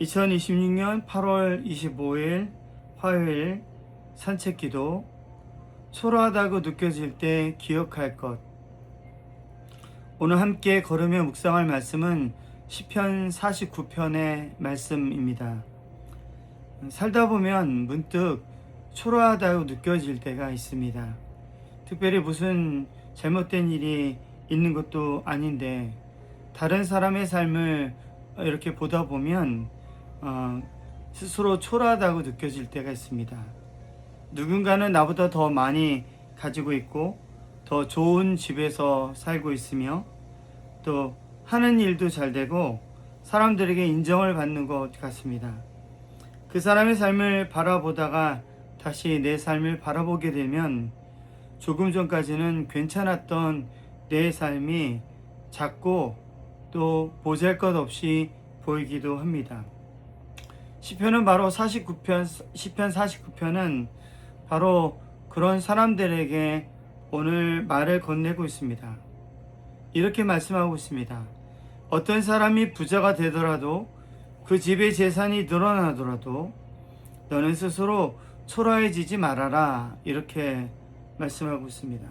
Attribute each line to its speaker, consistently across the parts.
Speaker 1: 2026년 8월 25일 화요일 산책기도. 초라하다고 느껴질 때 기억할 것. 오늘 함께 걸으며 묵상할 말씀은 시편 49편의 말씀입니다. 살다 보면 문득 초라하다고 느껴질 때가 있습니다. 특별히 무슨 잘못된 일이 있는 것도 아닌데 다른 사람의 삶을 이렇게 보다 보면 스스로 초라하다고 느껴질 때가 있습니다. 누군가는 나보다 더 많이 가지고 있고 더 좋은 집에서 살고 있으며 또 하는 일도 잘 되고 사람들에게 인정을 받는 것 같습니다. 그 사람의 삶을 바라보다가 다시 내 삶을 바라보게 되면 조금 전까지는 괜찮았던 내 삶이 작고 또 보잘것없이 보이기도 합니다. 시편 49편은 바로 그런 사람들에게 오늘 말을 건네고 있습니다. 이렇게 말씀하고 있습니다. 어떤 사람이 부자가 되더라도 그 집의 재산이 늘어나더라도 너는 스스로 초라해지지 말아라, 이렇게 말씀하고 있습니다.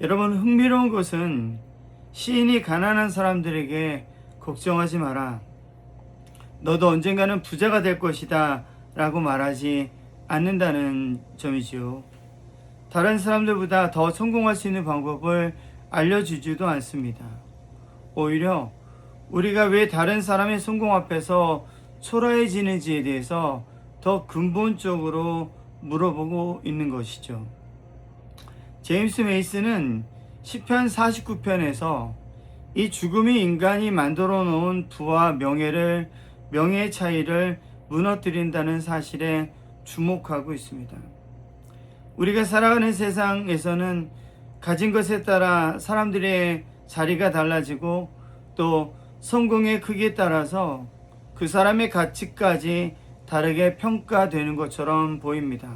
Speaker 1: 여러분, 흥미로운 것은 시인이 가난한 사람들에게 걱정하지 마라, 너도 언젠가는 부자가 될 것이다 라고 말하지 않는다는 점이지요. 다른 사람들보다 더 성공할 수 있는 방법을 알려주지도 않습니다. 오히려 우리가 왜 다른 사람의 성공 앞에서 초라해지는지에 대해서 더 근본적으로 물어보고 있는 것이죠. 제임스 메이슨은 시편 49편에서 이 죽음이 인간이 만들어 놓은 부와 명예의 차이를 무너뜨린다는 사실에 주목하고 있습니다. 우리가 살아가는 세상에서는 가진 것에 따라 사람들의 자리가 달라지고 또 성공의 크기에 따라서 그 사람의 가치까지 다르게 평가되는 것처럼 보입니다.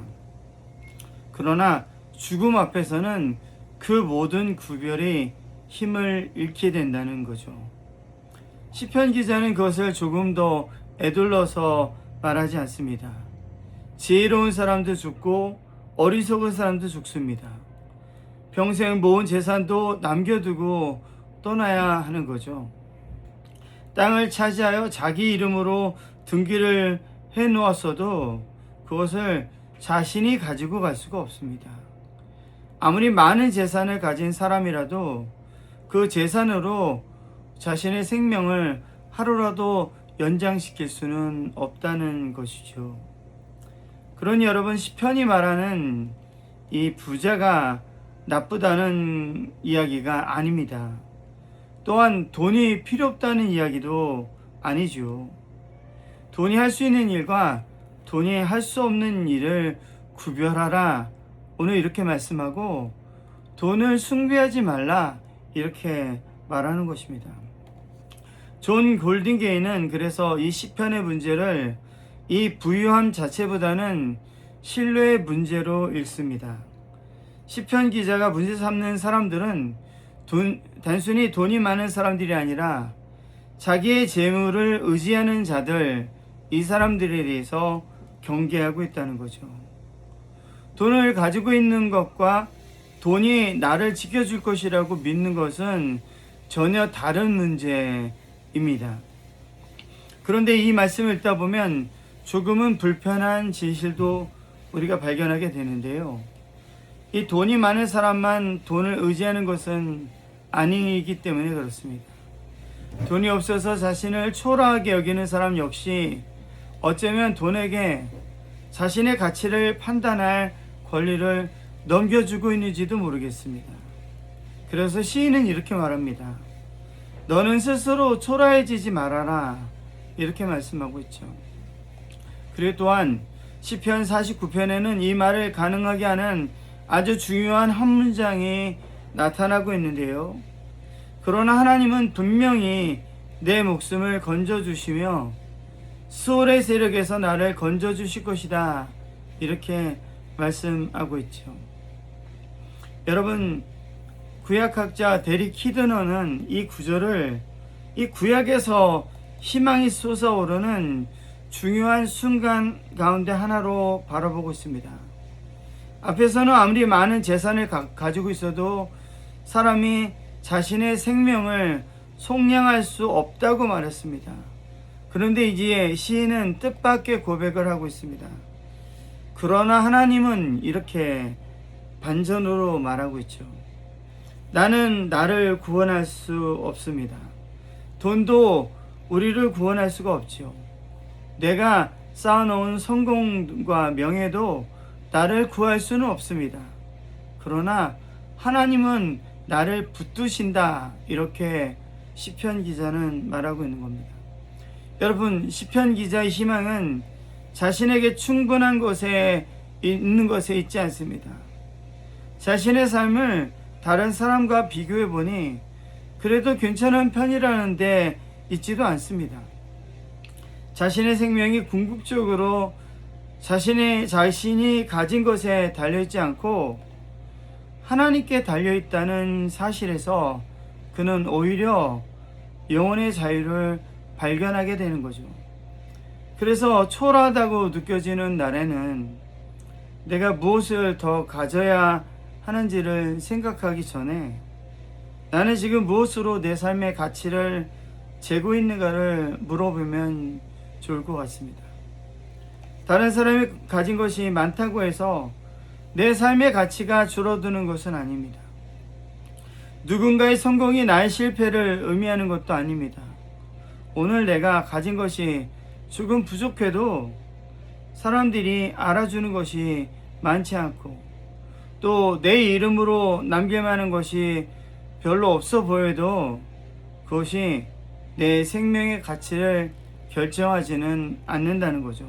Speaker 1: 그러나 죽음 앞에서는 그 모든 구별이 힘을 잃게 된다는 거죠. 시편 기자는 그것을 조금 더 에둘러서 말하지 않습니다. 지혜로운 사람도 죽고 어리석은 사람도 죽습니다. 평생 모은 재산도 남겨두고 떠나야 하는 거죠. 땅을 차지하여 자기 이름으로 등기를 해놓았어도 그것을 자신이 가지고 갈 수가 없습니다. 아무리 많은 재산을 가진 사람이라도 그 재산으로 자신의 생명을 하루라도 연장시킬 수는 없다는 것이죠. 그러니 여러분, 시편이 말하는 이 부자가 나쁘다는 이야기가 아닙니다. 또한 돈이 필요 없다는 이야기도 아니죠. 돈이 할 수 있는 일과 돈이 할 수 없는 일을 구별하라, 오늘 이렇게 말씀하고 돈을 숭배하지 말라, 이렇게 말하는 것입니다. 존 골딩게이는 그래서 이 시편의 문제를 이 부유함 자체보다는 신뢰의 문제로 읽습니다. 시편 기자가 문제 삼는 사람들은 단순히 돈이 많은 사람들이 아니라 자기의 재물을 의지하는 자들, 이 사람들에 대해서 경계하고 있다는 거죠. 돈을 가지고 있는 것과 돈이 나를 지켜줄 것이라고 믿는 것은 전혀 다른 문제입니다. 그런데 이 말씀을 읽다 보면 조금은 불편한 진실도 우리가 발견하게 되는데요. 이 돈이 많은 사람만 돈을 의지하는 것은 아니기 때문에 그렇습니다. 돈이 없어서 자신을 초라하게 여기는 사람 역시 어쩌면 돈에게 자신의 가치를 판단할 권리를 넘겨주고 있는지도 모르겠습니다. 그래서 시인은 이렇게 말합니다. 너는 스스로 초라해지지 말아라, 이렇게 말씀하고 있죠. 그리고 또한 시편 49편에는 이 말을 가능하게 하는 아주 중요한 한 문장이 나타나고 있는데요. 그러나 하나님은 분명히 내 목숨을 건져주시며 수월의 세력에서 나를 건져주실 것이다, 이렇게 말씀하고 있죠. 여러분, 구약학자 데릭 히드너는 이 구절을 이 구약에서 희망이 솟아오르는 중요한 순간 가운데 하나로 바라보고 있습니다. 앞에서는 아무리 많은 재산을 가지고 있어도 사람이 자신의 생명을 속량할 수 없다고 말했습니다. 그런데 이제 시인은 뜻밖의 고백을 하고 있습니다. 그러나 하나님은 이렇게 반전으로 말하고 있죠. 나는 나를 구원할 수 없습니다. 돈도 우리를 구원할 수가 없죠. 내가 쌓아놓은 성공과 명예도 나를 구할 수는 없습니다. 그러나 하나님은 나를 붙드신다. 이렇게 시편 기자는 말하고 있는 겁니다. 여러분, 시편 기자의 희망은 자신에게 충분한 것에 있는 것에 있지 않습니다. 자신의 삶을 다른 사람과 비교해 보니 그래도 괜찮은 편이라는데 있지도 않습니다. 자신의 생명이 궁극적으로 자신이 가진 것에 달려있지 않고 하나님께 달려있다는 사실에서 그는 오히려 영혼의 자유를 발견하게 되는 거죠. 그래서 초라하다고 느껴지는 날에는 내가 무엇을 더 가져야 하는지를 생각하기 전에 나는 지금 무엇으로 내 삶의 가치를 재고 있는가를 물어보면 좋을 것 같습니다. 다른 사람이 가진 것이 많다고 해서 내 삶의 가치가 줄어드는 것은 아닙니다. 누군가의 성공이 나의 실패를 의미하는 것도 아닙니다. 오늘 내가 가진 것이 조금 부족해도 사람들이 알아주는 것이 많지 않고 또 내 이름으로 남겨만한 것이 별로 없어 보여도 그것이 내 생명의 가치를 결정하지는 않는다는 거죠.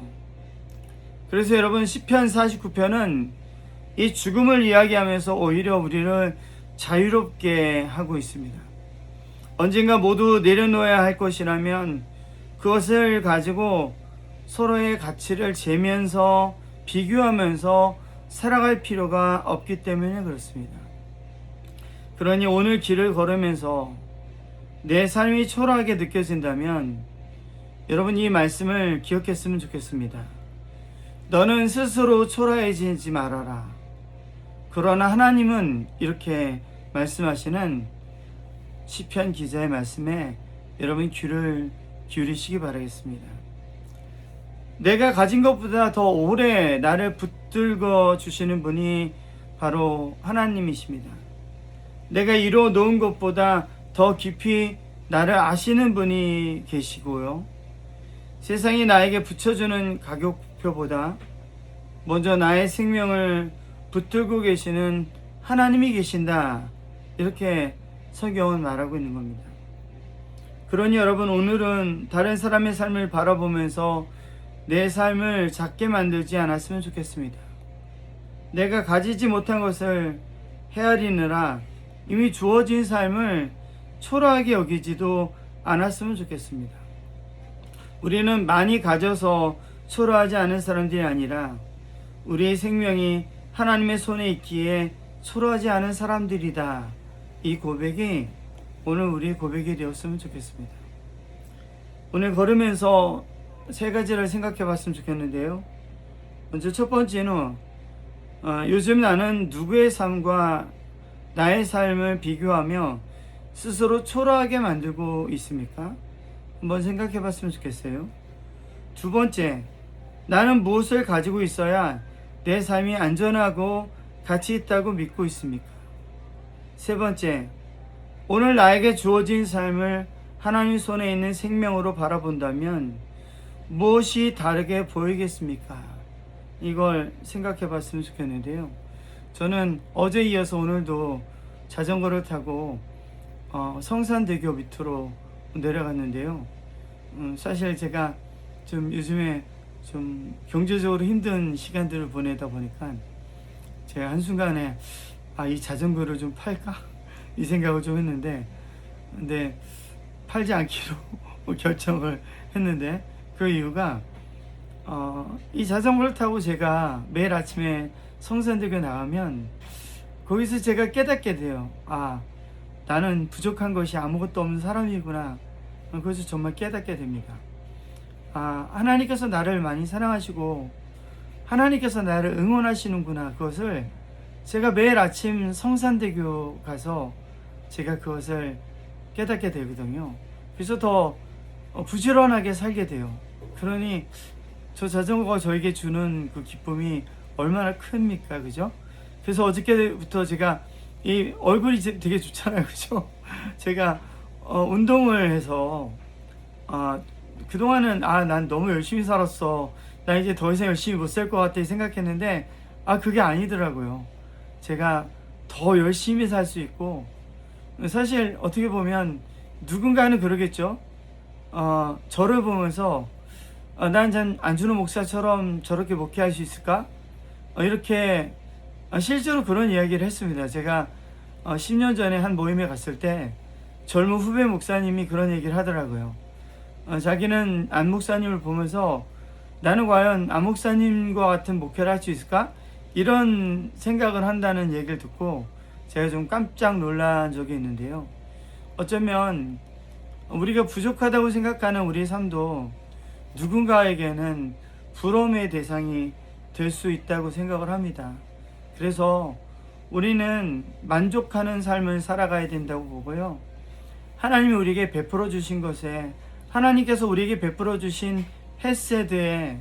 Speaker 1: 그래서 여러분, 시편 49편은 이 죽음을 이야기하면서 오히려 우리를 자유롭게 하고 있습니다. 언젠가 모두 내려놓아야 할 것이라면 그것을 가지고 서로의 가치를 재면서 비교하면서 살아갈 필요가 없기 때문에 그렇습니다. 그러니 오늘 길을 걸으면서 내 삶이 초라하게 느껴진다면 여러분, 이 말씀을 기억했으면 좋겠습니다. 너는 스스로 초라해지지 말아라. 그러나 하나님은 이렇게 말씀하시는 시편 기자의 말씀에 여러분 귀를 기울이시기 바라겠습니다. 내가 가진 것보다 더 오래 나를 붙들고 주시는 분이 바로 하나님이십니다. 내가 이루어 놓은 것보다 더 깊이 나를 아시는 분이 계시고요. 세상이 나에게 붙여주는 가격표보다 먼저 나의 생명을 붙들고 계시는 하나님이 계신다. 이렇게 성경은 말하고 있는 겁니다. 그러니 여러분, 오늘은 다른 사람의 삶을 바라보면서 내 삶을 작게 만들지 않았으면 좋겠습니다. 내가 가지지 못한 것을 헤아리느라 이미 주어진 삶을 초라하게 여기지도 않았으면 좋겠습니다. 우리는 많이 가져서 초라하지 않은 사람들이 아니라 우리의 생명이 하나님의 손에 있기에 초라하지 않은 사람들이다. 이 고백이 오늘 우리의 고백이 되었으면 좋겠습니다. 오늘 걸으면서 세 가지를 생각해 봤으면 좋겠는데요. 먼저 첫 번째는 요즘 나는 누구의 삶과 나의 삶을 비교하며 스스로 초라하게 만들고 있습니까? 한번 생각해 봤으면 좋겠어요. 두 번째, 나는 무엇을 가지고 있어야 내 삶이 안전하고 가치 있다고 믿고 있습니까? 세 번째, 오늘 나에게 주어진 삶을 하나님 손에 있는 생명으로 바라본다면 무엇이 다르게 보이겠습니까? 이걸 생각해 봤으면 좋겠는데요. 저는 어제 이어서 오늘도 자전거를 타고 성산대교 밑으로 내려갔는데요. 사실 제가 좀 요즘에 좀 경제적으로 힘든 시간들을 보내다 보니까 제가 한순간에 이 자전거를 좀 팔까? 이 생각을 좀 했는데, 근데 팔지 않기로 결정을 했는데, 그 이유가 이 자전거를 타고 제가 매일 아침에 성산대교 나가면 거기서 제가 깨닫게 돼요. 나는 부족한 것이 아무것도 없는 사람이구나. 그것을 정말 깨닫게 됩니다. 하나님께서 나를 많이 사랑하시고 하나님께서 나를 응원하시는구나. 그것을 제가 매일 아침 성산대교 가서 제가 그것을 깨닫게 되거든요. 그래서 더 부지런하게 살게 돼요. 그러니 저 자전거가 저에게 주는 그 기쁨이 얼마나 큽니까, 그죠? 그래서 어저께부터 제가 이 얼굴이 되게 좋잖아요, 그죠? 제가 운동을 해서 그동안은 난 너무 열심히 살았어, 나 이제 더 이상 열심히 못 살 것 같아 생각했는데 그게 아니더라고요. 제가 더 열심히 살 수 있고, 사실 어떻게 보면 누군가는 그러겠죠. 저를 보면서 난 안준호 목사처럼 저렇게 목회할 수 있을까? 이렇게 실제로 그런 이야기를 했습니다. 제가 10년 전에 한 모임에 갔을 때 젊은 후배 목사님이 그런 얘기를 하더라고요. 자기는 안 목사님을 보면서 나는 과연 안 목사님과 같은 목회를 할 수 있을까? 이런 생각을 한다는 얘기를 듣고 제가 좀 깜짝 놀란 적이 있는데요. 어쩌면 우리가 부족하다고 생각하는 우리의 삶도 누군가에게는 부러움의 대상이 될 수 있다고 생각을 합니다. 그래서 우리는 만족하는 삶을 살아가야 된다고 보고요. 하나님이 우리에게 베풀어 주신 것에, 하나님께서 우리에게 베풀어 주신 헤세드에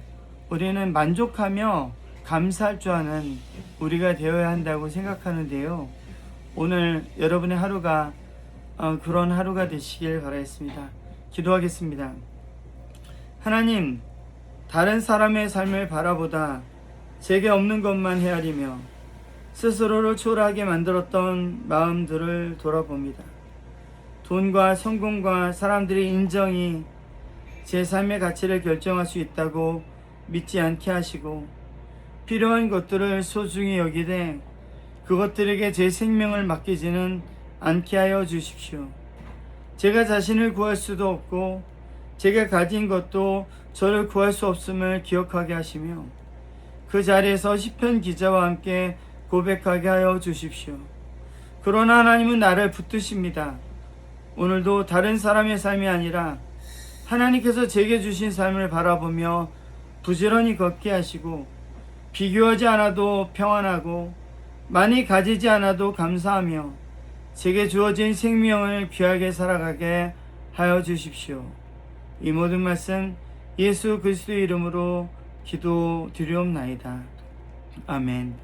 Speaker 1: 우리는 만족하며 감사할 줄 아는 우리가 되어야 한다고 생각하는데요. 오늘 여러분의 하루가 그런 하루가 되시길 바라겠습니다. 기도하겠습니다. 하나님, 다른 사람의 삶을 바라보다 제게 없는 것만 헤아리며 스스로를 초라하게 만들었던 마음들을 돌아봅니다. 돈과 성공과 사람들의 인정이 제 삶의 가치를 결정할 수 있다고 믿지 않게 하시고, 필요한 것들을 소중히 여기되 그것들에게 제 생명을 맡기지는 않게 하여 주십시오. 제가 자신을 구할 수도 없고 제가 가진 것도 저를 구할 수 없음을 기억하게 하시며, 그 자리에서 시편 기자와 함께 고백하게 하여 주십시오. 그러나 하나님은 나를 붙드십니다. 오늘도 다른 사람의 삶이 아니라 하나님께서 제게 주신 삶을 바라보며 부지런히 걷게 하시고, 비교하지 않아도 평안하고 많이 가지지 않아도 감사하며 제게 주어진 생명을 귀하게 살아가게 하여 주십시오. 이 모든 말씀 예수 그리스도의 이름으로 기도드리옵나이다. 아멘.